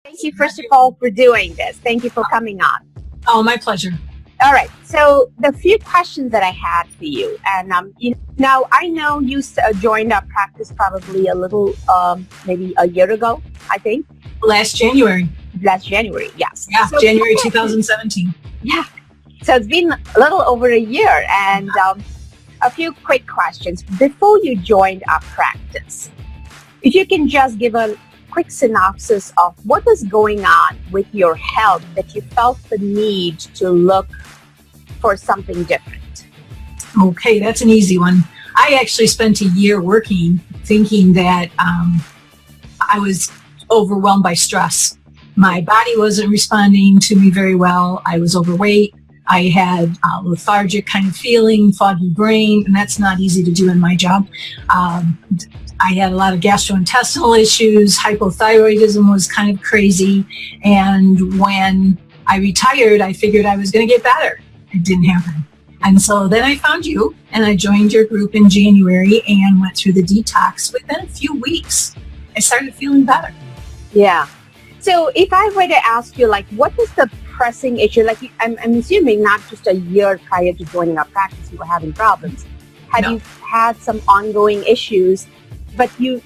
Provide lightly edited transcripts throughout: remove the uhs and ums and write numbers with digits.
Thank you, first of all, for doing this. Thank you for coming on. Oh, my pleasure. All right. So the few questions that I had for you, and now I know you joined our practice probably a little, maybe a year ago, I think. Last January. Yes. Yeah, so, January 2017. Yeah. So it's been a little over a year, and a few quick questions before you joined our practice. If you can just give a quick synopsis of what was going on with your health that you felt the need to look for something different. Okay, that's an easy one. I actually spent a year working thinking that I was overwhelmed by stress. My body wasn't responding to me very well. I was overweight. I had a lethargic kind of feeling, foggy brain, and that's not easy to do in my job. I had a lot of gastrointestinal issues. Hypothyroidism was kind of crazy. And when I retired, I figured I was going to get better. It didn't happen. And so then I found you, and I joined your group in January and went through the detox. Within a few weeks, I started feeling better. Yeah. So if I were to ask you, what was the pressing issue? I'm assuming not just a year prior to joining our practice, you were having problems. Had you had some ongoing issues, but you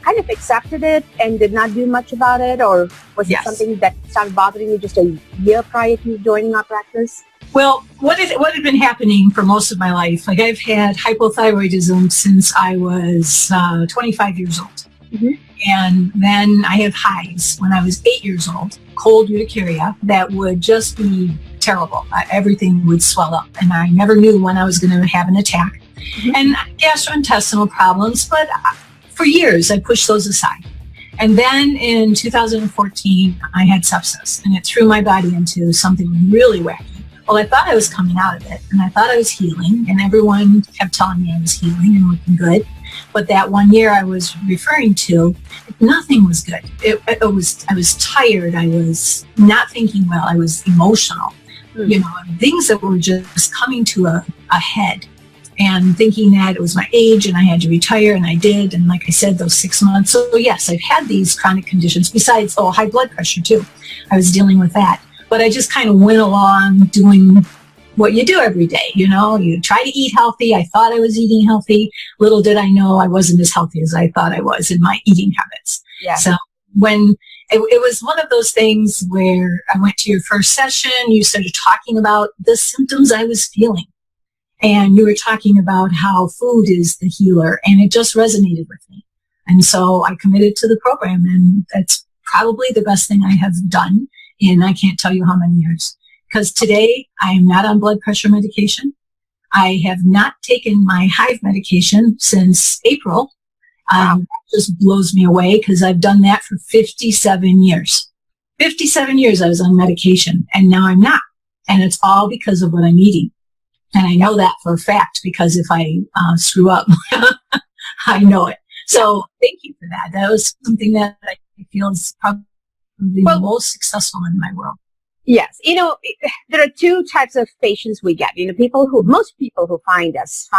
kind of accepted it and did not do much about it? Or was it something that started bothering you just a year prior to joining our practice? Well, what had been happening for most of my life, I've had hypothyroidism since I was 25 years old. Mm-hmm. And then I have hives when I was 8 years old, cold urticaria, that would just be terrible. Everything would swell up, and I never knew when I was going to have an attack. Mm-hmm. And gastrointestinal problems, but for years I pushed those aside. And then in 2014, I had sepsis, and it threw my body into something really wacky. Well, I thought I was coming out of it, and I thought I was healing, and everyone kept telling me I was healing and looking good. But that 1 year I was referring to, nothing was good. I was tired. I was not thinking well. I was emotional, things that were just coming to a head, and thinking that it was my age and I had to retire, and I did. And like I said, those 6 months. So yes, I've had these chronic conditions besides, high blood pressure too. I was dealing with that. But I just kind of went along doing what you do every day. You try to eat healthy. I thought I was eating healthy. Little did I know I wasn't as healthy as I thought I was in my eating habits. Yeah. So when it was one of those things where I went to your first session, you started talking about the symptoms I was feeling. And you were talking about how food is the healer, and it just resonated with me. And so I committed to the program, and that's probably the best thing I have done in I can't tell you how many years. Because today I am not on blood pressure medication. I have not taken my hive medication since April. Wow. That just blows me away because I've done that for 57 years. 57 years I was on medication, and now I'm not. And it's all because of what I'm eating. And I know that for a fact, because if I screw up, I know it. So thank you for that. That was something that I feel is probably the most successful in my world. Yes. There are two types of patients we get. Most people who find us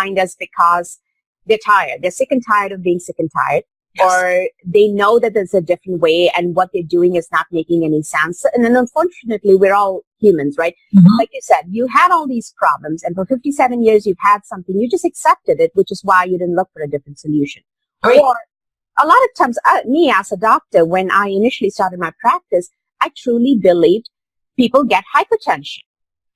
because they're tired. They're sick and tired of being sick and tired. Yes. Or they know that there's a different way and what they're doing is not making any sense. And then unfortunately, we're all humans, right? Mm-hmm. Like you said, you had all these problems, and for 57 years, you've had something. You just accepted it, which is why you didn't look for a different solution. Right. Or a lot of times, me as a doctor, when I initially started my practice, I truly believed people get hypertension.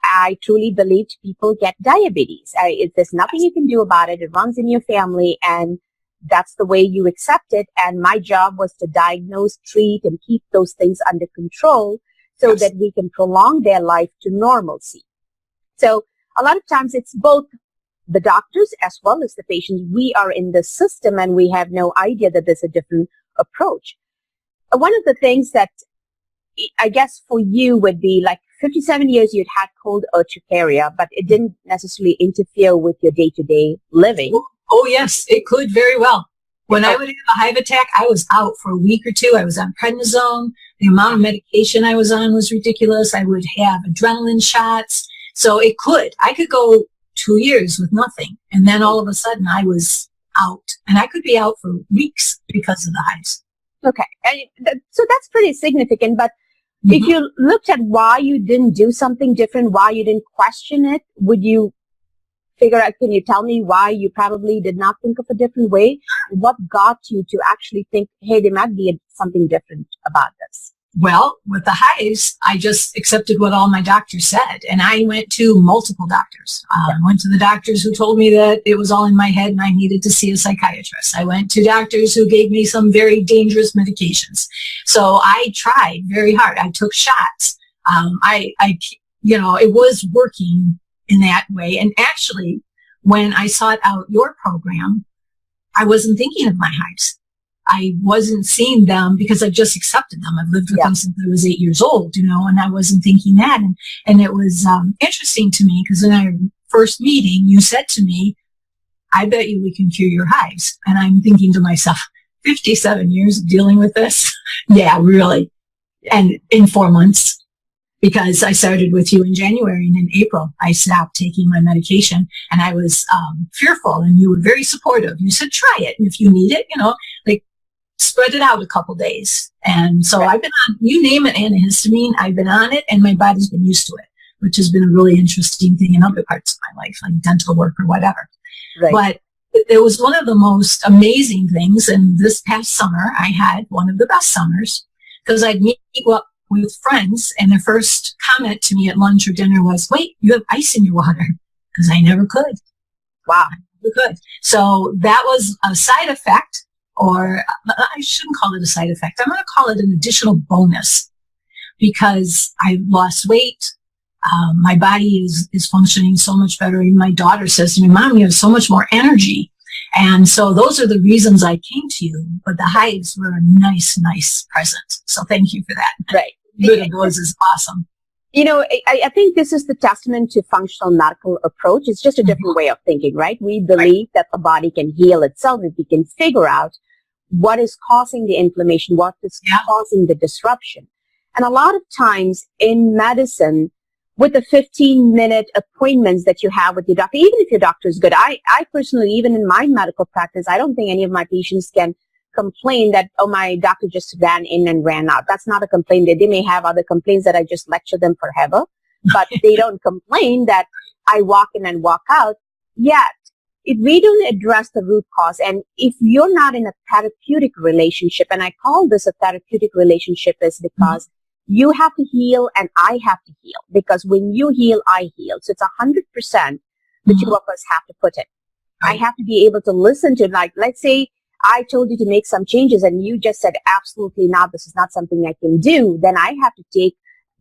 I truly believed people get diabetes. There's nothing you can do about it. It runs in your family, and that's the way you accept it. And my job was to diagnose, treat, and keep those things under control so that we can prolong their life to normalcy. So a lot of times it's both the doctors as well as the patients. We are in the system and we have no idea that there's a different approach. One of the things that I guess for you would be 57 years you'd had cold urticaria, but it didn't necessarily interfere with your day-to-day living. Oh, yes, it could very well. When I would have a hive attack, I was out for a week or two. I was on prednisone. The amount of medication I was on was ridiculous. I would have adrenaline shots. So I could go 2 years with nothing. And then all of a sudden I was out. And I could be out for weeks because of the hives. Okay. So that's pretty significant. But if you looked at why you didn't do something different, why you didn't question it, would you figure out, can you tell me why you probably did not think of a different way? What got you to actually think, hey, there might be something different about this? Well, with the hives, I just accepted what all my doctors said. And I went to multiple doctors. I went to the doctors who told me that it was all in my head and I needed to see a psychiatrist. I went to doctors who gave me some very dangerous medications. So I tried very hard. I took shots. It was working in that way. And actually, when I sought out your program, I wasn't thinking of my hives. I wasn't seeing them because I just accepted them. I've lived with them since I was 8 years old, and I wasn't thinking that. And it was interesting to me because in our first meeting, you said to me, I bet you we can cure your hives. And I'm thinking to myself, 57 years of dealing with this? Yeah, really. And in 4 months, because I started with you in January and in April, I stopped taking my medication and I was fearful and you were very supportive. You said, try it. And if you need it, spread it out a couple days. And so I've been on, you name it, antihistamine, I've been on it and my body's been used to it, which has been a really interesting thing in other parts of my life, like dental work or whatever. Right. But it was one of the most amazing things. And this past summer, I had one of the best summers because I'd meet up with friends and their first comment to me at lunch or dinner was, wait, you have ice in your water, because I never could. Wow. I never could. So that was a side effect, or I shouldn't call it a side effect. I'm going to call it an additional bonus because I lost weight. My body is functioning so much better. Even my daughter says to me, Mom, you have so much more energy. And so those are the reasons I came to you. But the hives were a nice present. So thank you for that. Right. Good of those is awesome. I think this is the testament to functional medical approach. It's just a different way of thinking, right? We believe that the body can heal itself if we can figure out what is causing the inflammation, what is causing the disruption. And a lot of times in medicine, with the 15-minute appointments that you have with your doctor, even if your doctor is good, I personally, even in my medical practice, I don't think any of my patients can complain that, oh, my doctor just ran in and ran out. That's not a complaint. They may have other complaints that I just lecture them forever, but they don't complain that I walk in and walk out. Yet, if we don't address the root cause, and if you're not in a therapeutic relationship, and I call this a therapeutic relationship is because you have to heal and I have to heal. Because when you heal, I heal. So it's 100% the two of us have to put in. I have to be able to listen to, like, let's say I told you to make some changes and you just said, absolutely not, this is not something I can do. Then I have to take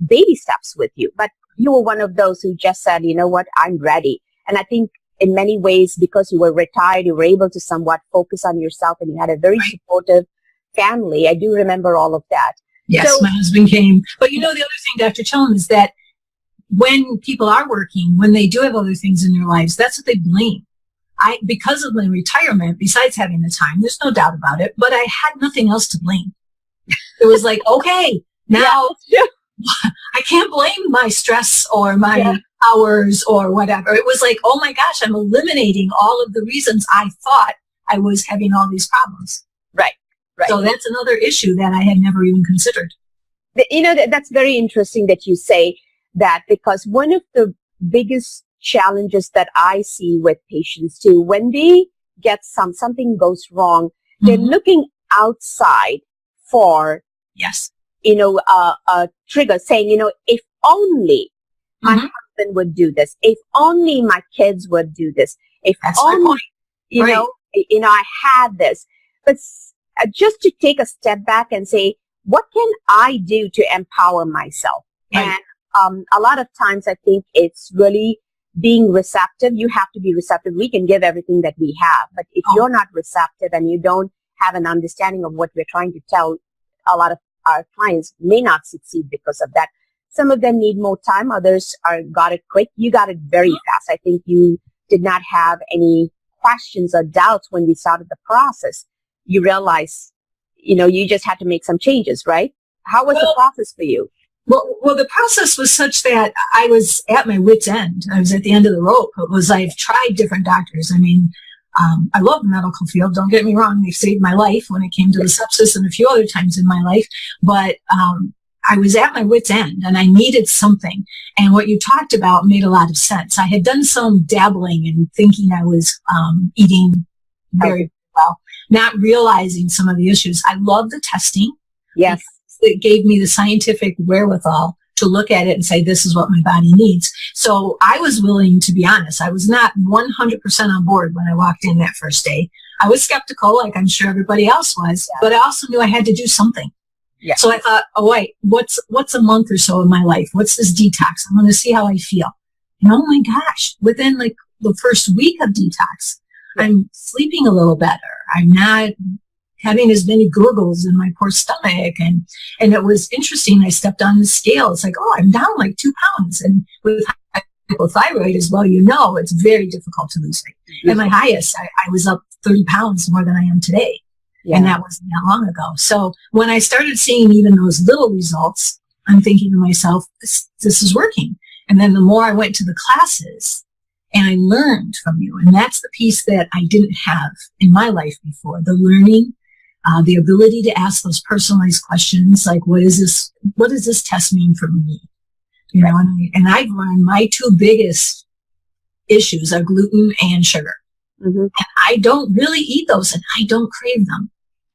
baby steps with you. But you were one of those who just said, you know what, I'm ready. And I think in many ways, because you were retired, you were able to somewhat focus on yourself and you had a very supportive family. I do remember all of that. Yes, so, my husband came. But the other thing, Dr. Chellam, is that when people are working, when they do have other things in their lives, that's what they blame. Because of my retirement, besides having the time, there's no doubt about it, but I had nothing else to blame. It was like, okay, now I can't blame my stress or my hours or whatever. It was like, oh my gosh, I'm eliminating all of the reasons I thought I was having all these problems. Right. So that's another issue that I had never even considered. That's very interesting that you say that, because one of the biggest challenges that I see with patients too, when they get something goes wrong, they're looking outside for, a trigger saying, if only my husband would do this, if only my kids would do this, if only, I had this. But just to take a step back and say, what can I do to empower myself? Right. And a lot of times I think it's really being receptive. You have to be receptive. We can give everything that we have, but if you're not receptive and you don't have an understanding of what we're trying to tell, a lot of our clients may not succeed because of that. Some of them need more time. Others got it quick. You got it very fast. I think you did not have any questions or doubts when we started the process. You realize, you just had to make some changes, right? How was the process for you? Well, the process was such that I was at my wit's end. I was at the end of the rope. It was, I've tried different doctors. I mean, I love the medical field. Don't get me wrong. They saved my life when it came to the sepsis and a few other times in my life. But I was at my wit's end and I needed something. And what you talked about made a lot of sense. I had done some dabbling and thinking I was eating very well, not realizing some of the issues. I love the testing. Yes. It gave me the scientific wherewithal to look at it and say, this is what my body needs. So I was willing to be honest. I was not 100% on board when I walked in that first day. I was skeptical, like I'm sure everybody else was, but I also knew I had to do something. Yeah. So I thought, oh wait, what's a month or so of my life? What's this detox? I'm going to see how I feel. And oh my gosh, within like the first week of detox, I'm sleeping a little better. I'm not having as many gurgles in my poor stomach. And it was interesting. I stepped on the scale. It's like, oh, I'm down like 2 pounds. And with hypothyroid as well, you know, it's very difficult to lose weight. Mm-hmm. At my highest, I was up 30 pounds more than I am today. Yeah. And that wasn't that long ago. So when I started seeing even those little results, I'm thinking to myself, this is working. And then the more I went to the classes and I learned from you, and that's the piece that I didn't have in my life before, the learning, the ability to ask those personalized questions, like, what does this test mean for me? You know, and I've learned my two biggest issues are gluten and sugar. Mm-hmm. And I don't really eat those and I don't crave them.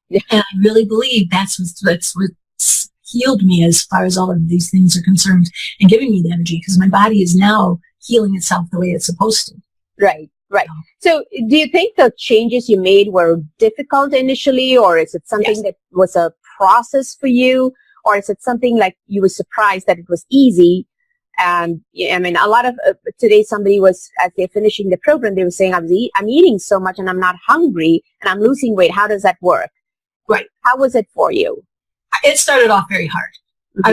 Yeah. And I really believe that's what's healed me as far as all of these things are concerned and giving me the energy, because my body is now healing itself the way it's supposed to. Right. Right. So do you think the changes you made were difficult initially, or is it something that was a process for you, or is it something like you were surprised that it was easy? And I mean, a lot of today somebody was, as they're finishing the program, they were saying, I'm eating so much and I'm not hungry and I'm losing weight. How does that work? Right. How was it for you? It started off very hard. Mm-hmm.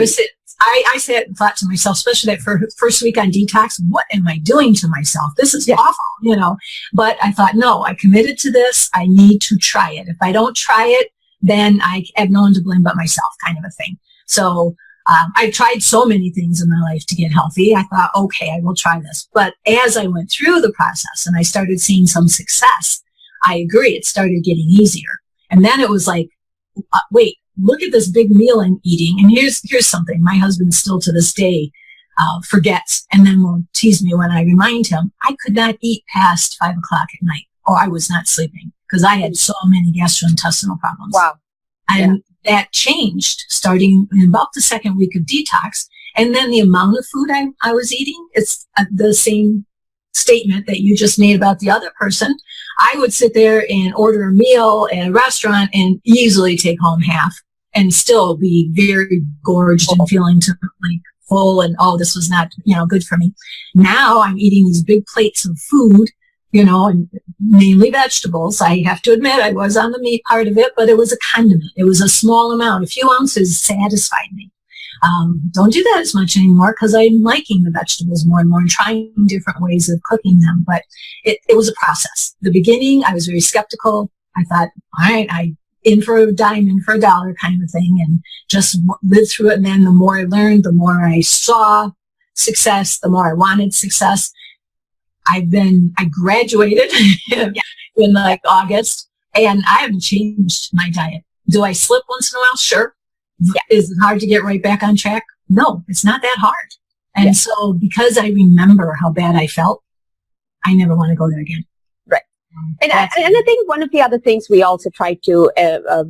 I sat and thought to myself, especially that first week on detox, what am I doing to myself? This is awful, you know. But I thought, no, I committed to this. I need to try it. If I don't try it, then I have no one to blame but myself, kind of a thing. So I've tried so many things in my life to get healthy. I thought, okay, I will try this. But as I went through the process and I started seeing some success, I agree, it started getting easier. And then it was like, wait, look at this big meal I'm eating. And here's something my husband still to this day forgets and then will tease me when I remind him. I could not eat past 5 o'clock at night, or I was not sleeping because I had so many gastrointestinal problems. Wow. And that changed starting in about the second week of detox. And then the amount of food I was eating, it's the same statement that you just made about the other person. I would sit there and order a meal at a restaurant and easily take home half and still be very gorged and feeling like full and, oh, this was not, good for me. Now I'm eating these big plates of food, and mainly vegetables. I have to admit I was on the meat part of it, but it was a condiment. It was a small amount. A few ounces satisfied me. Don't do that as much anymore because I'm liking the vegetables more and more and trying different ways of cooking them. But it was a process. The beginning, I was very skeptical. I thought, all right, I in for a dime, in for a dollar kind of thing, and just lived through it. And then the more I learned, the more I saw success, the more I wanted success. I graduated in like August, and I haven't changed my diet. Do I slip once in a while? Sure. Yeah. Is it hard to get right back on track? No, it's not that hard. And so because I remember how bad I felt, I never want to go there again. Right. And I think one of the other things we also try to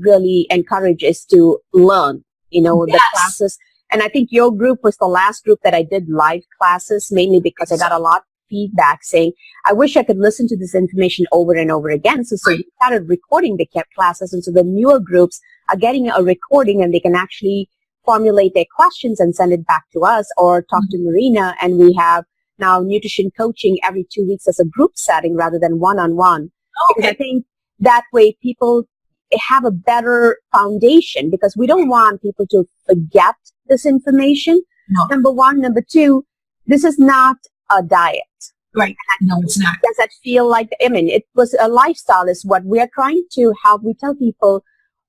really encourage is to learn, the classes. And I think your group was the last group that I did live classes, mainly because I got a lot of feedback saying, I wish I could listen to this information over and over again. So we started recording the classes. And so the newer groups are getting a recording and they can actually formulate their questions and send it back to us or talk to Marina. And we have now nutrition coaching every 2 weeks as a group setting rather than one-on-one. Okay. Because I think that way people have a better foundation because we don't want people to forget this information. No. Number one. Number two, this is not a diet. Right. No, it's not. Does that feel like, it was a lifestyle is what we are trying to help. We tell people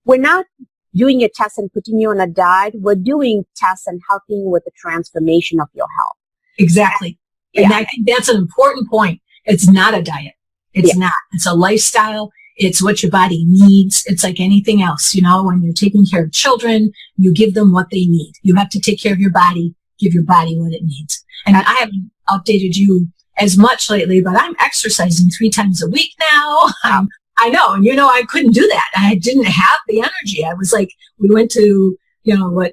we're not doing a test and putting you on a diet. We're doing tests and helping you with the transformation of your health. Exactly. And I think that's an important point. It's not a diet. It's not. It's a lifestyle. It's what your body needs. It's like anything else. You know, when you're taking care of children, you give them what they need. You have to take care of your body, give your body what it needs. And I haven't updated you as much lately, but I'm exercising 3 times a week now. I know. And, you know, I couldn't do that. I didn't have the energy. I was like, we went to, you know,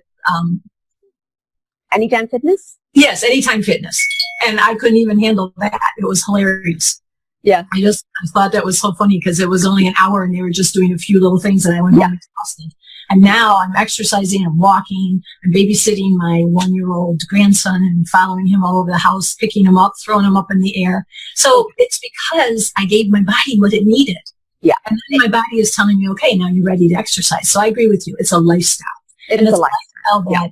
Anytime Fitness? Yes, Anytime Fitness. And I couldn't even handle that. It was hilarious. Yeah. I thought that was so funny because it was only an hour and they were just doing a few little things and I went home exhausted. And now I'm exercising, I'm walking, I'm babysitting my 1-year-old grandson and following him all over the house, picking him up, throwing him up in the air. So it's because I gave my body what it needed. Yeah. And then my body is telling me, okay, now you're ready to exercise. So I agree with you. It's a lifestyle. It's a lifestyle. That,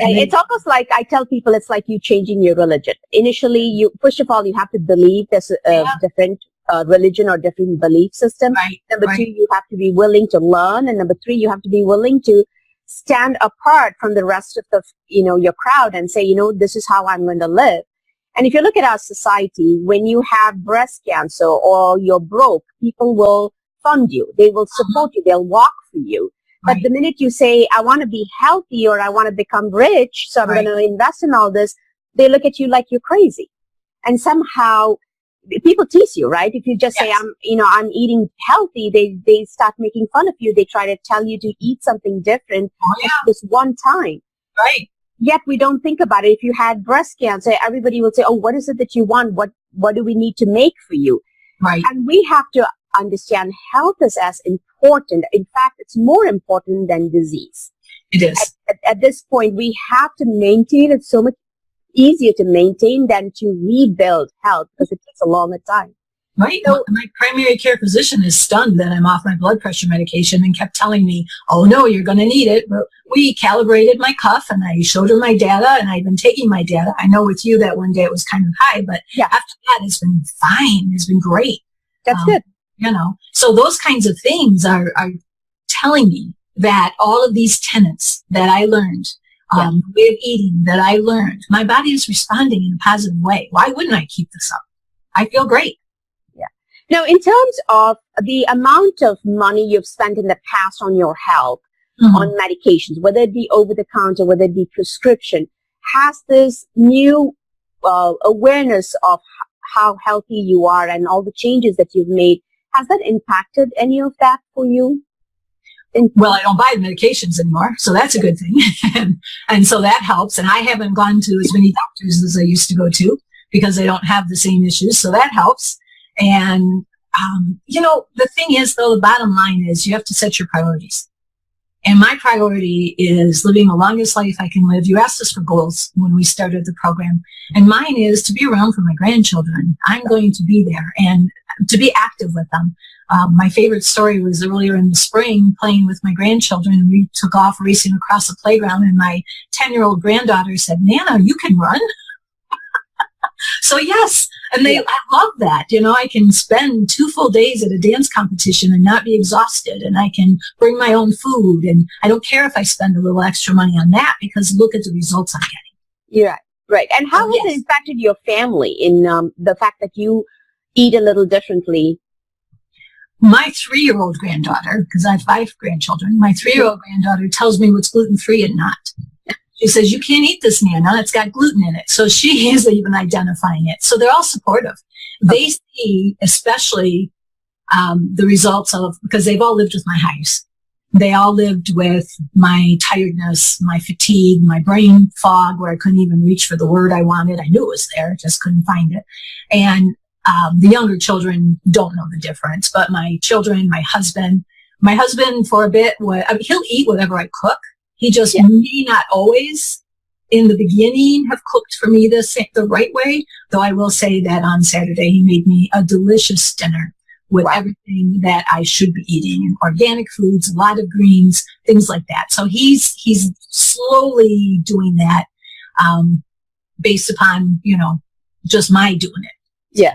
it's almost like, I tell people, it's like you changing your religion. Initially, first of all, you have to believe there's a different religion or different belief system. Right. Number 2, you have to be willing to learn. And number 3, you have to be willing to stand apart from the rest of the, you know, your crowd and say, you know, this is how I'm going to live. And if you look at our society, when you have breast cancer or you're broke, people will fund you. They will support you. They'll walk for you. But the minute you say, I want to be healthy or I want to become rich, so I'm going to invest in all this, they look at you like you're crazy. And somehow people tease you, right? If you just say, I'm eating healthy, they start making fun of you. They try to tell you to eat something different this one time. Right. Yet we don't think about it. If you had breast cancer, everybody will say, oh, what is it that you want? What do we need to make for you? Right. And we have to understand health is as important. In fact, it's more important than disease. It is. At this point, we have to maintain it. So much easier to maintain than to rebuild health because it takes a longer time. Right. So, my primary care physician is stunned that I'm off my blood pressure medication and kept telling me, oh, no, you're going to need it. But we calibrated my cuff and I showed her my data and I've been taking my data. I know with you that one day it was kind of high, but after that, it's been fine. It's been great. That's good. You know, so those kinds of things are telling me that all of these tenets that I learned, the way of eating that I learned, my body is responding in a positive way. Why wouldn't I keep this up? I feel great. Yeah. Now, in terms of the amount of money you've spent in the past on your health, on medications, whether it be over the counter, whether it be prescription, has this new awareness of how healthy you are and all the changes that you've made, has that impacted any of that for you? Well, I don't buy the medications anymore, so that's a good thing. and so that helps. And I haven't gone to as many doctors as I used to go to because they don't have the same issues. So that helps. And, you know, the thing is, though, the bottom line is you have to set your priorities. And my priority is living the longest life I can live. You asked us for goals when we started the program. And mine is to be around for my grandchildren. I'm going to be there and to be active with them. My favorite story was earlier in the spring playing with my grandchildren. And we took off racing across the playground. And my 10-year-old granddaughter said, Nana, you can run? So yes, and I love that. You know, I can spend 2 full days at a dance competition and not be exhausted, and I can bring my own food, and I don't care if I spend a little extra money on that because look at the results I'm getting. Yeah, right. And how has it impacted your family in the fact that you eat a little differently? My 3-year-old granddaughter, because I have 5 grandchildren, my 3-year-old granddaughter tells me what's gluten-free and not. She says, you can't eat this, Nana. It's got gluten in it. So she is even identifying it. So they're all supportive. They see especially the results of, because they've all lived with my highs. They all lived with my tiredness, my fatigue, my brain fog where I couldn't even reach for the word I wanted. I knew it was there, just couldn't find it. And the younger children don't know the difference. But my children, my husband for a bit, he'll eat whatever I cook. He just may not always, in the beginning, have cooked for me the right way, though I will say that on Saturday he made me a delicious dinner with everything that I should be eating, organic foods, a lot of greens, things like that. So he's slowly doing that based upon, you know, just my doing it. Yeah,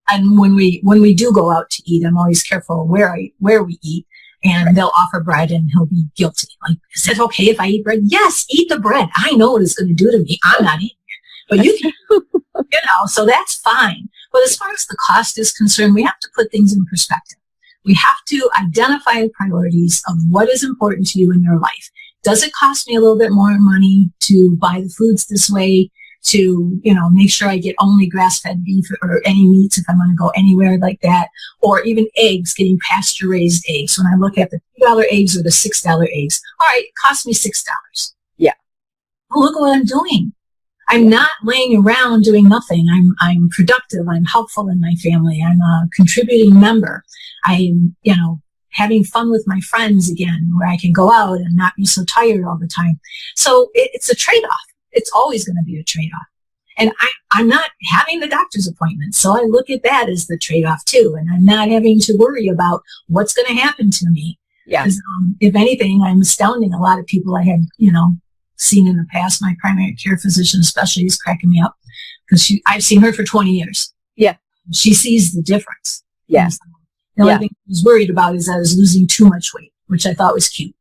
and when we do go out to eat, I'm always careful where we eat. And they'll offer bread and he'll be guilty. Like, is it okay if I eat bread? Yes, eat the bread. I know what it's going to do to me. I'm not eating it. But you can, you know, so that's fine. But as far as the cost is concerned, we have to put things in perspective. We have to identify the priorities of what is important to you in your life. Does it cost me a little bit more money to buy the foods this way, to, make sure I get only grass-fed beef or any meats if I'm going to go anywhere like that, or even eggs, getting pasture-raised eggs. When I look at the $2 eggs or the $6 eggs, all right, it cost me $6. Yeah. Well, look at what I'm doing. I'm not laying around doing nothing. I'm productive. I'm helpful in my family. I'm a contributing member. I'm, having fun with my friends again, where I can go out and not be so tired all the time. So it's a trade-off. It's always going to be a trade-off. And I'm not having the doctor's appointment. So I look at that as the trade-off too. And I'm not having to worry about what's going to happen to me. Yeah. Because, if anything, I'm astounding a lot of people I had, seen in the past. My primary care physician especially is cracking me up because I've seen her for 20 years. Yeah. She sees the difference. Yeah. So the only thing I was worried about is that I was losing too much weight, which I thought was cute.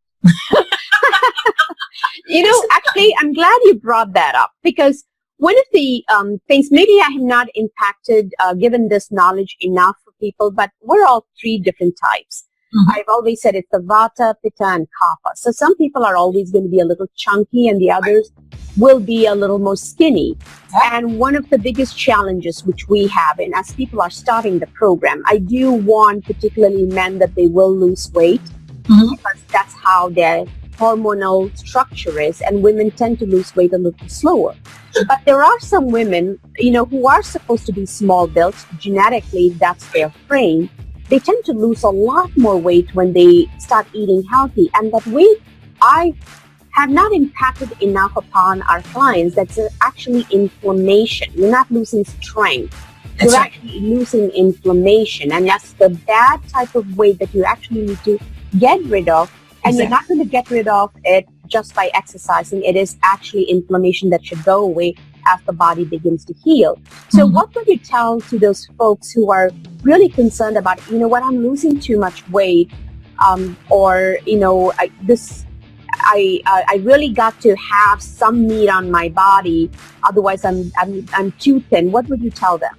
Actually, I'm glad you brought that up, because one of the things, maybe I have not impacted, given this knowledge enough for people, but we're all three different types. Mm-hmm. I've always said it's the Vata, Pitta, and Kapha. So some people are always going to be a little chunky and the others will be a little more skinny. Yeah. And one of the biggest challenges which we have, and as people are starting the program, I do want particularly men that they will lose weight, because that's how their hormonal structure is, and women tend to lose weight a little slower. But there are some women, who are supposed to be small built. Genetically, that's their frame. They tend to lose a lot more weight when they start eating healthy. And that weight, I have not impacted enough upon our clients. That's actually inflammation. You're not losing strength. You're actually losing inflammation. And that's the bad type of weight that you actually need to get rid of. And you're not going to get rid of it just by exercising. It is actually inflammation that should go away as the body begins to heal. So what would you tell to those folks who are really concerned about, I'm losing too much weight, or, I really got to have some meat on my body, otherwise I'm too thin. What would you tell them?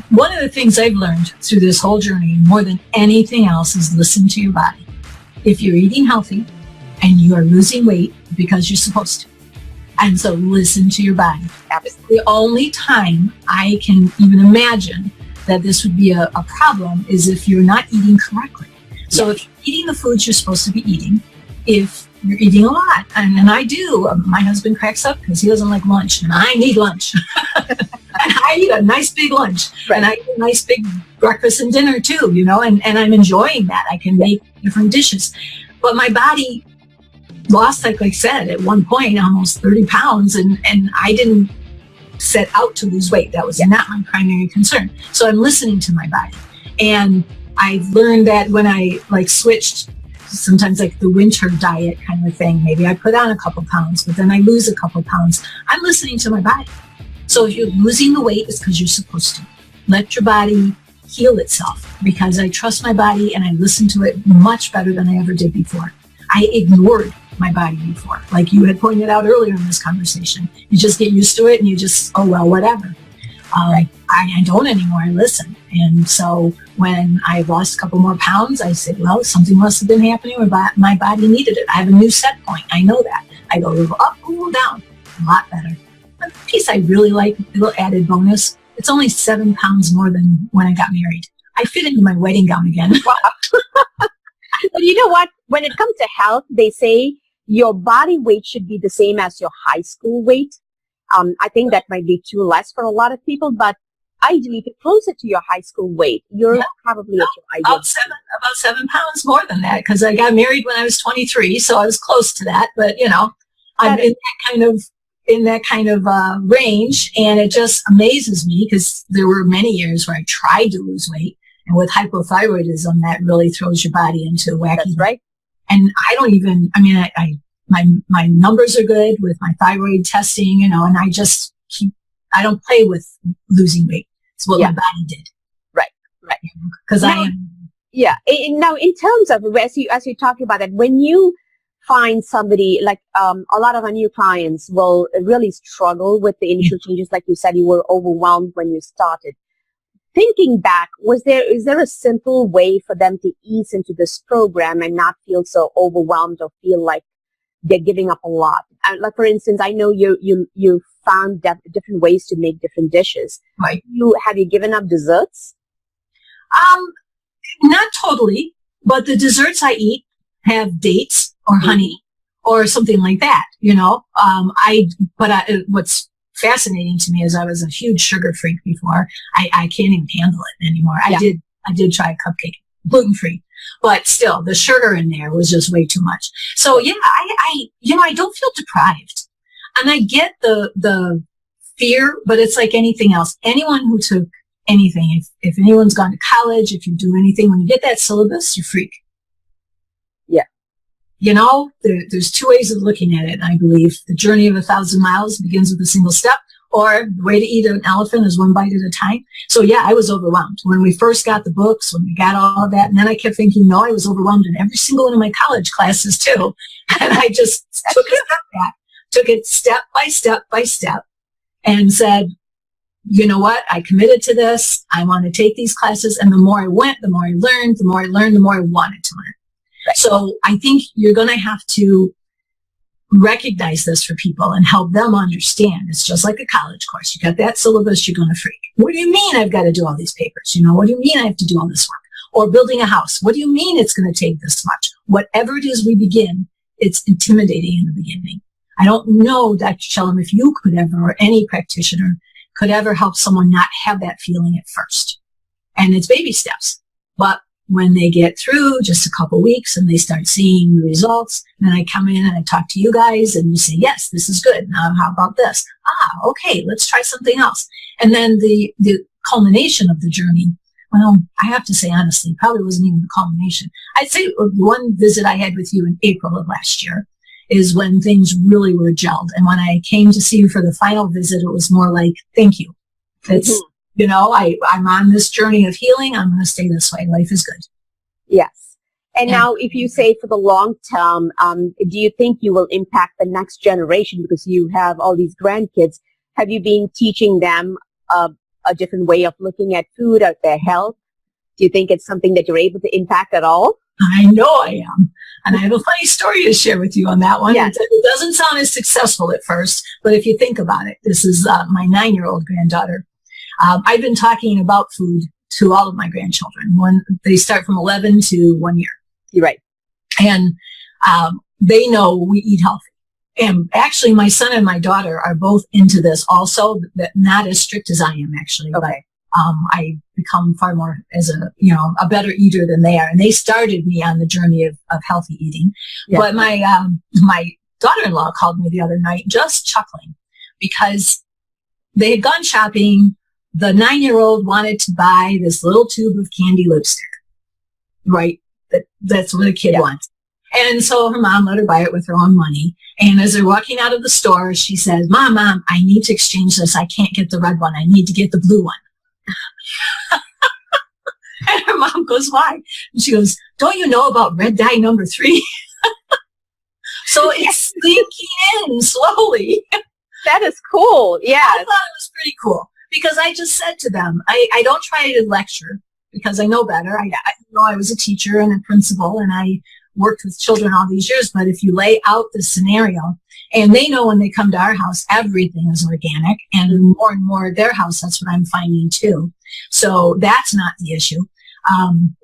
One of the things I've learned through this whole journey, more than anything else, is listen to your body. If you're eating healthy and you are losing weight because you're supposed to, and so listen to your body. Absolutely. The only time I can even imagine that this would be a problem is if you're not eating correctly. So if you're eating the foods you're supposed to be eating, if you're eating a lot, and I do, my husband cracks up because he doesn't like lunch, and I need lunch. And I eat a nice big lunch, and I eat a nice big breakfast and dinner too, and I'm enjoying that. I can make different dishes. But my body lost, like I said, at one point, almost 30 pounds, and I didn't set out to lose weight. That was not my primary concern. So I'm listening to my body. And I've learned that when I switched, sometimes like the winter diet kind of thing, maybe I put on a couple pounds, but then I lose a couple pounds. I'm listening to my body. So if you're losing the weight, it's because you're supposed to. Let your body heal itself, because I trust my body and I listen to it much better than I ever did before. I ignored my body before, like you had pointed out earlier in this conversation. You just get used to it and you just, whatever. I don't anymore. I listen. And so when I lost a couple more pounds, I said, well, something must have been happening where my body needed it. I have a new set point. I know that. I go a little up, a little down. A lot better. But the piece I really like, a little added bonus, it's only 7 pounds more than when I got married. I fit into my wedding gown again. But you know what? When it comes to health, they say your body weight should be the same as your high school weight. I think that might be too less for a lot of people, but ideally, if you're closer to your high school weight, you're probably at your ideal. About 7 pounds more than that, because I got married when I was 23, so I was close to that. But I'm in that kind of range, and it just amazes me because there were many years where I tried to lose weight, and with hypothyroidism, that really throws your body into wacky. That's right. And I don't even. I mean, my numbers are good with my thyroid testing, and I just keep. I don't play with losing weight. It's what my body did. Right. Because I am. Yeah. And now, in terms of as you're talking about that, when you find somebody like a lot of our new clients will really struggle with the initial changes, like you said, you were overwhelmed when you started. thinking back, is there a simple way for them to ease into this program and not feel so overwhelmed or feel like they're giving up a lot? Like, for instance, I know you found different ways to make different dishes. Right. Have you given up desserts? Not totally, but the desserts I eat have dates or honey or something like that, you know. What's fascinating to me is I was a huge sugar freak before. I can't even handle it anymore. Yeah. I did try a cupcake, gluten-free, but still the sugar in there was just way too much. So yeah, I don't feel deprived, and I get the fear, but it's like anything else. Anyone who took anything, if anyone's gone to college, if you do anything, when you get that syllabus, you freak. Yeah. You know, there's two ways of looking at it. I believe the journey of 1,000 miles begins with a single step, or the way to eat an elephant is one bite at a time. So yeah, I was overwhelmed when we first got the books, when we got all of that. And then I kept thinking, no, I was overwhelmed in every single one of my college classes too. And I just took a step back, took it step by step by step, and said, you know what? I committed to this. I want to take these classes. And the more I went, the more I learned, the more I learned, the more I wanted to learn. Right. So I think you're going to have to recognize this for people and help them understand. It's just like a college course. You got that syllabus, you're going to freak. What do you mean I've got to do all these papers? You know, what do you mean I have to do all this work? Or building a house. What do you mean it's going to take this much? Whatever it is we begin, it's intimidating in the beginning. I don't know, Dr. Chellam, if you could ever, or any practitioner could ever help someone not have that feeling at first. And it's baby steps. But when they get through just a couple weeks and they start seeing the results, then I come in and I talk to you guys and you say, yes, this is good. Now, how about this? Okay, let's try something else. And then the culmination of the journey, well, I have to say honestly, probably wasn't even the culmination. I'd say one visit I had with you in April of last year is when things really were gelled. And when I came to see you for the final visit, it was more like, thank you. It's, you know, I'm on this journey of healing. I'm going to stay this way. Life is good. Yes. And now if you say for the long term, do you think you will impact the next generation because you have all these grandkids? Have you been teaching them a different way of looking at food, at their health? Do you think it's something that you're able to impact at all? I know I am. And I have a funny story to share with you on that one. Yes. It doesn't sound as successful at first, but if you think about it, this is my 9-year-old granddaughter. I've been talking about food to all of my grandchildren when they start from 11 to 1 year. You're right. And they know we eat healthy. And actually, my son and my daughter are both into this also, but not as strict as I am, actually. Okay. But I become far more as a better eater than they are. And they started me on the journey of healthy eating. Yeah. But my daughter-in-law called me the other night just chuckling because they had gone shopping. The 9-year-old wanted to buy this little tube of candy lipstick, right? That's what a kid wants. And so her mom let her buy it with her own money. And as they're walking out of the store, she says, Mom, I need to exchange this. I can't get the red one. I need to get the blue one. And her mom goes, why? And she goes, don't you know about red dye number 3? So it's sinking in slowly. That is cool. Yeah. I thought it was pretty cool because I just said to them, I don't try to lecture because I know better. I know I was a teacher and a principal and I worked with children all these years, but if you lay out the scenario, and they know when they come to our house, everything is organic, and more at their house, that's what I'm finding too. So that's not the issue.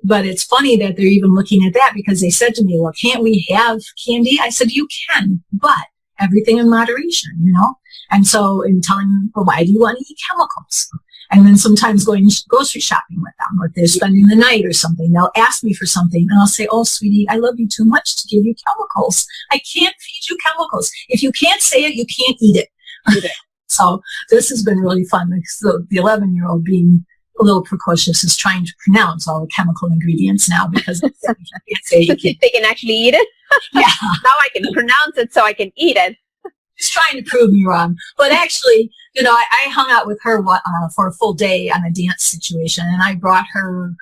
But it's funny that they're even looking at that because they said to me, well, can't we have candy? I said, you can, but everything in moderation, you know? And so in telling them, well, why do you want to eat chemicals? And then sometimes going grocery shopping with them, or if they're spending the night or something, they'll ask me for something and I'll say, oh, sweetie, I love you too much to give you chemicals. I can't feed you chemicals. If you can't say it, you can't eat it. So this has been really fun. So the 11-year-old being a little precocious is trying to pronounce all the chemical ingredients now because you can't say it. They can actually eat it? Yeah. Now I can pronounce it so I can eat it. She's trying to prove me wrong. But actually, you know, I hung out with her for a full day on a dance situation, and I brought her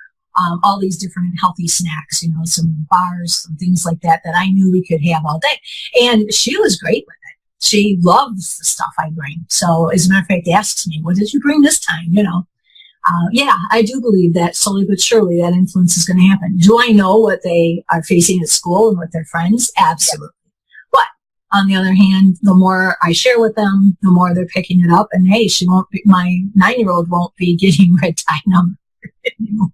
all these different healthy snacks, you know, some bars, some things like that I knew we could have all day. And she was great with it. She loves the stuff I bring. So as a matter of fact, asks me, what did you bring this time, you know? yeah, I do believe that slowly but surely that influence is going to happen. Do I know what they are facing at school and with their friends? Absolutely. But on the other hand, the more I share with them, the more they're picking it up. And hey, my 9-year-old won't be getting red tie number anymore.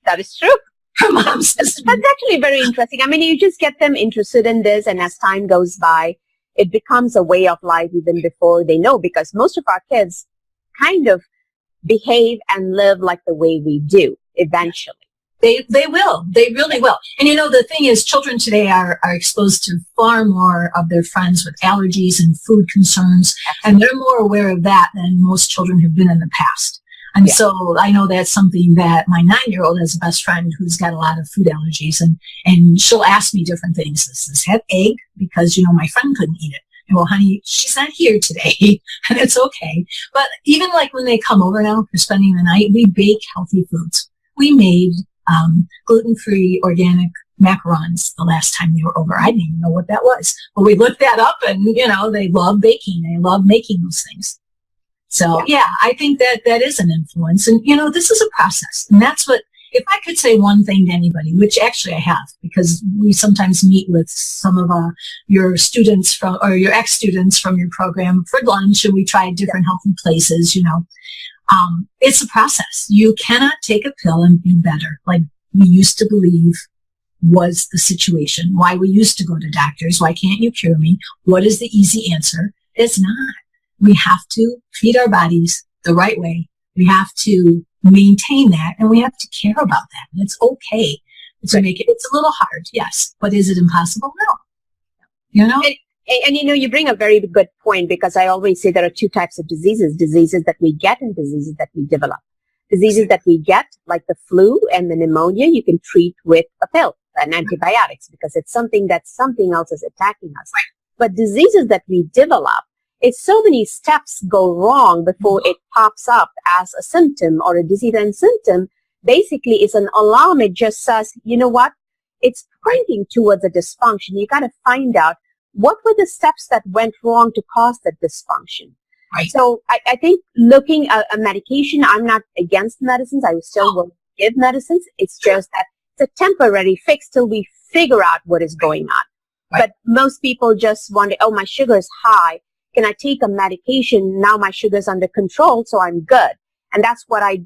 That is true. Her mom says that's actually very interesting. I mean, you just get them interested in this, and as time goes by, it becomes a way of life even before they know, because most of our kids kind of behave and live like the way we do eventually. They will. They really will. And the thing is, children today are exposed to far more of their friends with allergies and food concerns, and they're more aware of that than most children have been in the past. And so I know that's something that my 9-year-old has a best friend who's got a lot of food allergies, and she'll ask me different things. Does this have egg? Because, my friend couldn't eat it. And well, honey, she's not here today, and it's okay. But even like when they come over now for spending the night, we bake healthy foods. We made gluten-free organic macarons the last time they were over. I didn't even know what that was. But we looked that up, and, they love baking. They love making those things. So, yeah, I think that is an influence. And, this is a process. And that's what, if I could say one thing to anybody, which actually I have, because we sometimes meet with some of your students or your ex-students from your program for lunch, and we try different healthy places, it's a process. You cannot take a pill and be better, like we used to believe was the situation. Why we used to go to doctors. Why can't you cure me? What is the easy answer? It's not. We have to feed our bodies the right way. We have to maintain that, and we have to care about that. And it's okay to make it. It's a little hard, yes, but is it impossible? No. And you bring a very good point, because I always say there are two types of diseases that we get and diseases that we develop. Diseases that we get, like the flu and the pneumonia, you can treat with a pill and antibiotics, because it's something else is attacking us. But diseases that we develop, it's so many steps go wrong before it pops up as a symptom or a disease. And symptom basically is an alarm. It just says, you know what? It's pointing towards a dysfunction. You got to find out what were the steps that went wrong to cause that dysfunction. Right. So I think looking at a medication, I'm not against medicines. I still will give medicines. It's just that it's a temporary fix till we figure out what is going on. Right. But most people just wonder, oh, my sugar is high. Can I take a medication? Now my sugar's under control, so I'm good. And that's what I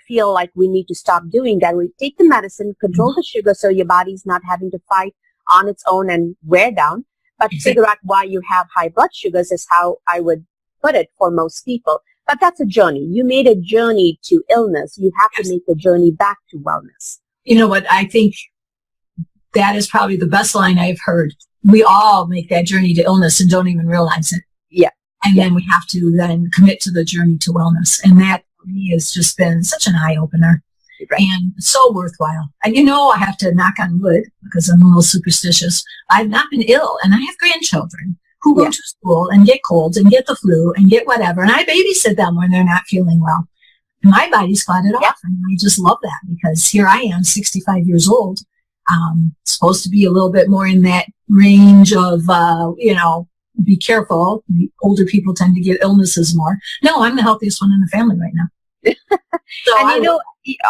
feel like we need to stop doing, that we take the medicine, control the sugar so your body's not having to fight on its own and wear down, but figure out why you have high blood sugars is how I would put it for most people. But that's a journey. You made a journey to illness. You have to make a journey back to wellness. You know what? I think that is probably the best line I've heard. We all make that journey to illness and don't even realize it. Yeah. And then we have to then commit to the journey to wellness. And that for me has just been such an eye-opener and so worthwhile. And I have to knock on wood because I'm a little superstitious. I've not been ill, and I have grandchildren who go to school and get colds and get the flu and get whatever. And I babysit them when they're not feeling well. And my body's fought it off. And I just love that, because here I am, 65 years old, supposed to be a little bit more in that range of, be careful. Older people tend to get illnesses more. No, I'm the healthiest one in the family right now. So and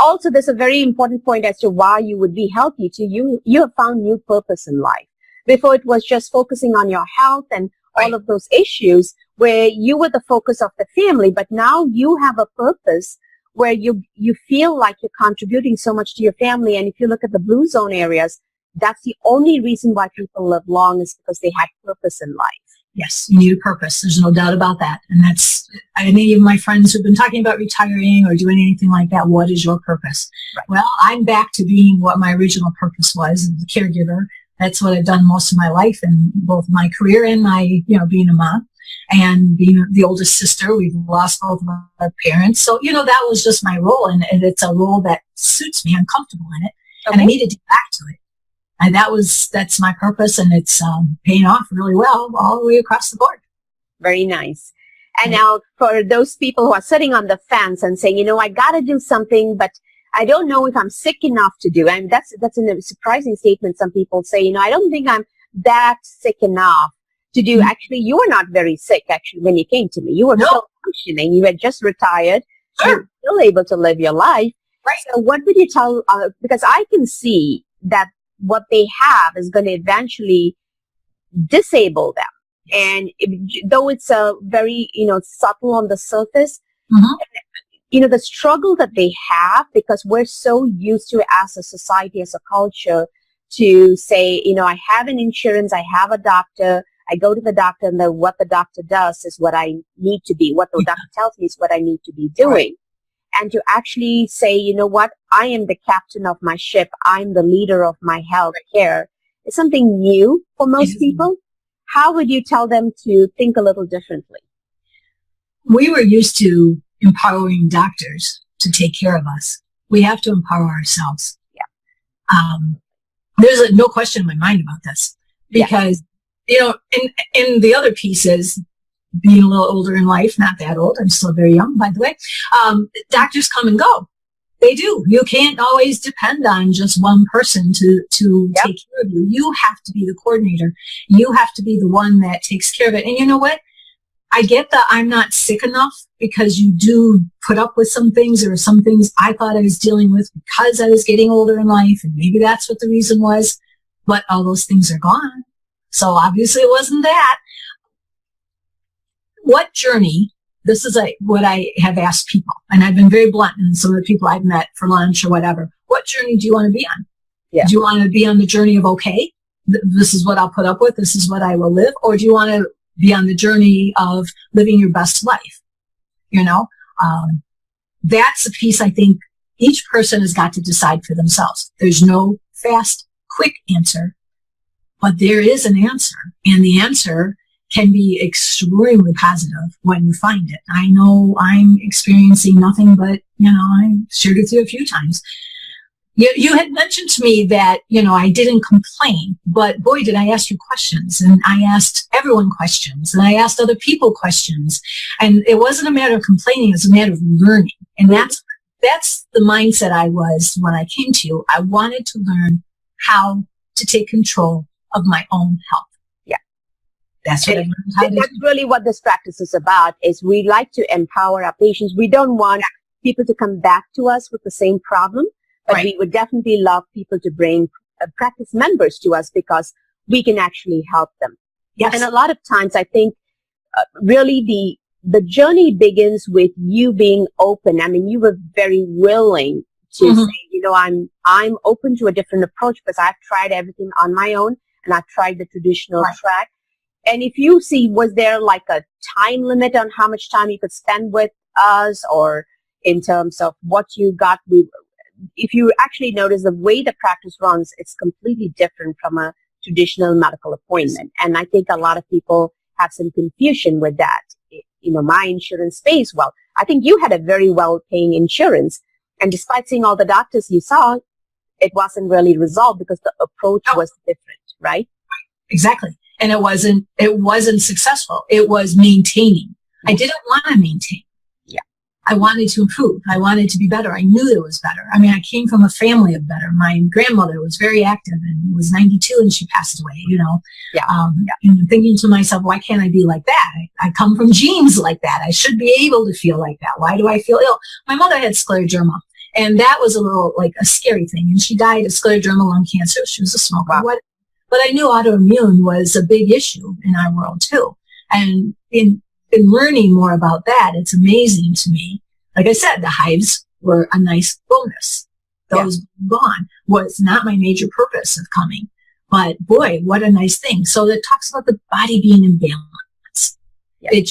also there's a very important point as to why you would be healthy too. You have found new purpose in life. Before it was just focusing on your health and all of those issues where you were the focus of the family, but now you have a purpose where you feel like you're contributing so much to your family. And if you look at the blue zone areas, that's the only reason why people live long, is because they had purpose in life. Yes, you need a purpose. There's no doubt about that. And that's, any of my friends who've been talking about retiring or doing anything like that, what is your purpose? Right. Well, I'm back to being what my original purpose was, the caregiver. That's what I've done most of my life, in both my career and my, being a mom and being the oldest sister. We've lost both of our parents. So, that was just my role. And it's a role that suits me. I'm comfortable in it. Okay. And I needed to get back to it. And that's my purpose, and it's paying off really well all the way across the board. Very nice. And now for those people who are sitting on the fence and saying, I got to do something, but I don't know if I'm sick enough to do. And that's a surprising statement. Some people say, I don't think I'm that sick enough to do. Mm-hmm. Actually, you were not very sick, actually, when you came to me. You were still functioning. You had just retired. You're still able to live your life. Right. So what would you tell, because I can see that what they have is going to eventually disable them. And though it's a very, subtle on the surface, the struggle that they have, because we're so used to, as a society, as a culture, to say, I have an insurance, I have a doctor, I go to the doctor, and what the doctor does is what I need to be. What the doctor tells me is what I need to be doing. Right. And to actually say, you know what, I am the captain of my ship, I'm the leader of my health care, is something new for most people. How would you tell them to think a little differently? We were used to empowering doctors to take care of us. We have to empower ourselves. Yeah. There's no question in my mind about this, because, in the other pieces, being a little older in life, not that old, I'm still very young, by the way, doctors come and go. They do. You can't always depend on just one person to take care of you. You have to be the coordinator. You have to be the one that takes care of it. And you know what? I get that I'm not sick enough, because you do put up with some things, or some things I thought I was dealing with because I was getting older in life, and maybe that's what the reason was, but all those things are gone. So obviously it wasn't that. What journey, this is what I have asked people, and I've been very blunt, and some of the people I've met for lunch or whatever, what journey do you want to be on? Yeah. Do you want to be on the journey of, okay, this is what I'll put up with, this is what I will live, or do you want to be on the journey of living your best life? That's a piece I think each person has got to decide for themselves. There's no fast, quick answer, but there is an answer, and the answer can be extremely positive when you find it. I know I'm experiencing nothing but, I shared with you a few times. You had mentioned to me that, I didn't complain, but boy, did I ask you questions, and I asked everyone questions, and I asked other people questions, and it wasn't a matter of complaining, it was a matter of learning. And that's the mindset I was when I came to you. I wanted to learn how to take control of my own health. That's what I learned how to do. That's really what this practice is about, is we like to empower our patients. We don't want people to come back to us with the same problem, but we would definitely love people to bring practice members to us, because we can actually help them. Yes. And a lot of times I think really the journey begins with you being open. I mean, you were very willing to say, I'm open to a different approach, because I've tried everything on my own, and I've tried the traditional track. And if you see, was there like a time limit on how much time you could spend with us, or in terms of what you got? If you actually notice the way the practice runs, it's completely different from a traditional medical appointment. And I think a lot of people have some confusion with that. My insurance pays well. I think you had a very well-paying insurance. And despite seeing all the doctors you saw, it wasn't really resolved because the approach was different, right? Exactly. And it wasn't successful. It was maintaining. I didn't want to maintain. Yeah. I wanted to improve. I wanted to be better. I knew there was better. I mean, I came from a family of better. My grandmother was very active and was 92 and she passed away, And thinking to myself, why can't I be like that? I come from genes like that. I should be able to feel like that. Why do I feel ill? My mother had scleroderma, and that was a little like a scary thing. And she died of scleroderma lung cancer. She was a smoker. Wow. But I knew autoimmune was a big issue in our world too. And in learning more about that, it's amazing to me. Like I said, the hives were a nice bonus. Those gone was not my major purpose of coming. But boy, what a nice thing. So it talks about the body being in balance. Yeah. It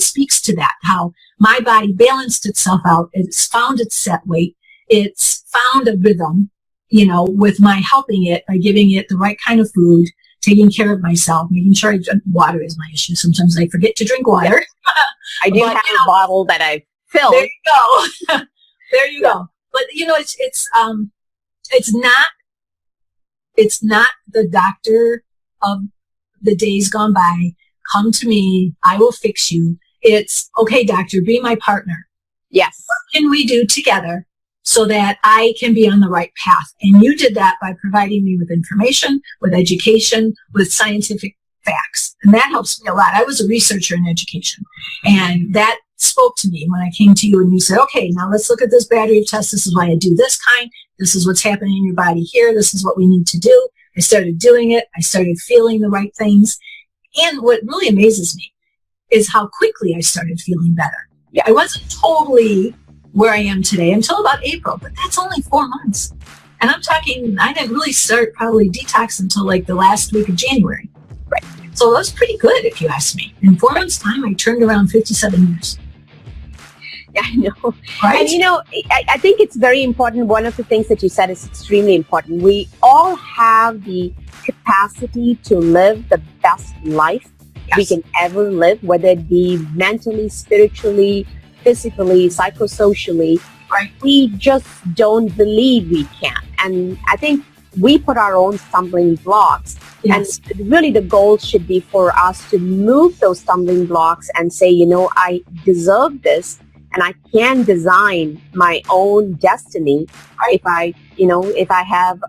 speaks to that, how my body balanced itself out. It's found its set weight. It's found a rhythm, with my helping it by giving it the right kind of food, taking care of myself, making sure water is my issue. Sometimes I forget to drink water. I do have a bottle that I filled. There you go. There you go. But it's not the doctor of the days gone by. Come to me. I will fix you. It's, okay, doctor, be my partner. Yes. What can we do together so that I can be on the right path? And you did that by providing me with information, with education, with scientific facts. And that helps me a lot. I was a researcher in education, and that spoke to me when I came to you and you said, okay, now let's look at this battery of tests. This is why I do this kind. This is what's happening in your body here. This is what we need to do. I started doing it. I started feeling the right things. And what really amazes me is how quickly I started feeling better. Yeah. I wasn't totally where I am today until about April, but that's only 4 months. And I'm talking, I didn't really start probably detox until like the last week of January. Right. So that was pretty good, if you ask me. In 4 months' time, I turned around 57 years. Yeah, I know. Right? And, you know, I think it's very important. One of the things that you said is extremely important. We all have the capacity to live the best life we can ever live, whether it be mentally, spiritually, physically, psychosocially. Right. We just don't believe we can. And I think we put our own stumbling blocks. Yes. And really the goal should be for us to move those stumbling blocks and say, you know, I deserve this and I can design my own destiny if I have,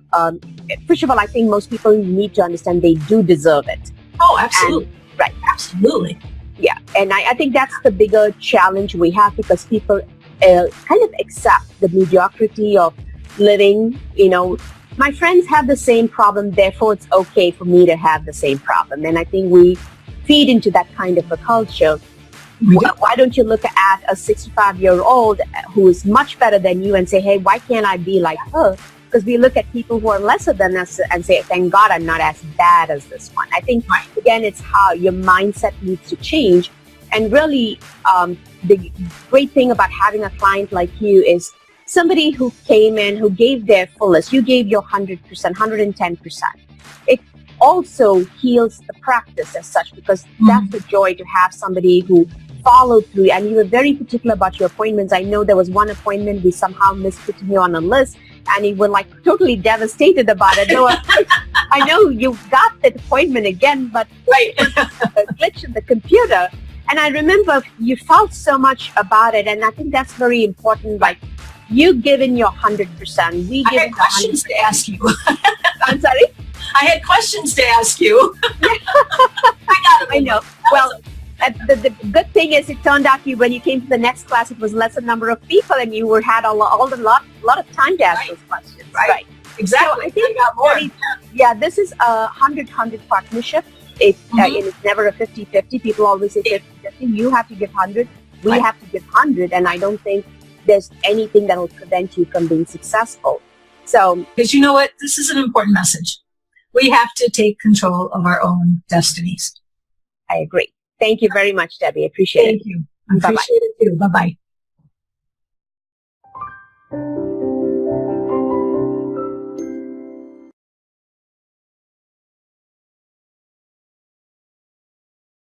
first of all, I think most people need to understand they do deserve it. Oh, absolutely. Right. Absolutely. Yeah. And I think that's the bigger challenge we have because people kind of accept the mediocrity of living. You know, my friends have the same problem, therefore it's okay for me to have the same problem. And I think we feed into that kind of a culture. Why don't you look at a 65-year-old who is much better than you and say, hey, why can't I be like her? Because we look at people who are lesser than us and say, thank God I'm not as bad as this one. I think, again, it's how your mindset needs to change. And really, the great thing about having a client like you is somebody who came in, who gave their fullest. You gave your 100%, 110%. It also heals the practice as such because that's the joy to have somebody who followed through. And you were very particular about your appointments. I know there was one appointment we somehow missed putting you on a list and you were like totally devastated about it. No, I know you got the appointment again, but a glitch in the computer. And I remember you felt so much about it. And I think that's very important. Like you given your 100%. We I had questions to ask you. I'm sorry? I had questions to ask you. I know. Well, the good thing is it turned out when you came to the next class, it was lesser number of people and you had a lot of time to ask those questions. Right. Exactly. So I think this is a 100-100 partnership. It's never a 50-50. People always say 50-50. You have to give 100. We have to give 100. And I don't think there's anything that will prevent you from being successful. So, because you know what? This is an important message. We have to take control of our own destinies. I agree. Thank you very much, Debbie. I appreciate it. Thank you. I appreciate it too. Bye-bye.